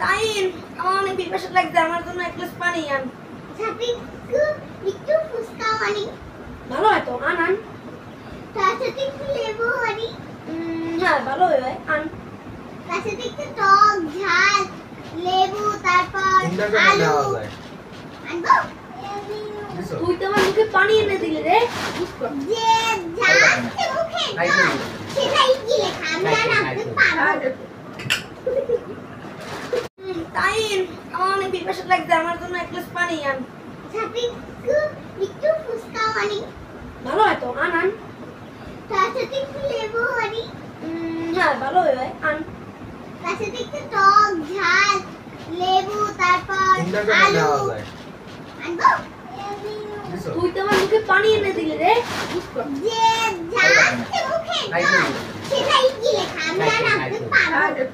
তাইন আমার অনেক পিপাসা লাগছে, আমার জন্য এক গ্লাস পানি আন। সাথে একটু ফুচকা আনি। ভালো হয় তো, আন আন। তার সাথে একটু লেবু আনি। হ্যাঁ ভালো হয়, আন। তার সাথে একটু টক ঝাল লেবু তারপর আলু আনবো। তুই তো আমার মুখে পানি এনে দিলে রে। যে যাচ্ছে মুখে দাও, সেটাই গিলে খা, আমি আর আনতে পারবো না। তাইন আমার অনেক পিপাসা লাগছে, আমার জন্য এক গ্লাস পানি আন। সাথে একটু ফুচকা আনি। ভালো হয় তো, আন আন। তার সাথে একটু লেবু আনি। হ্যাঁ ভালো হয়, আন। তার সাথে একটু টক ঝাল লেবু তারপর আলু আনবো। তুই তো আমার মুখে পানি এনে দিলে রে। যে যাচ্ছে মুখে দাও, সেটাই গিলে খা, আমি আর আনতে পারবো না।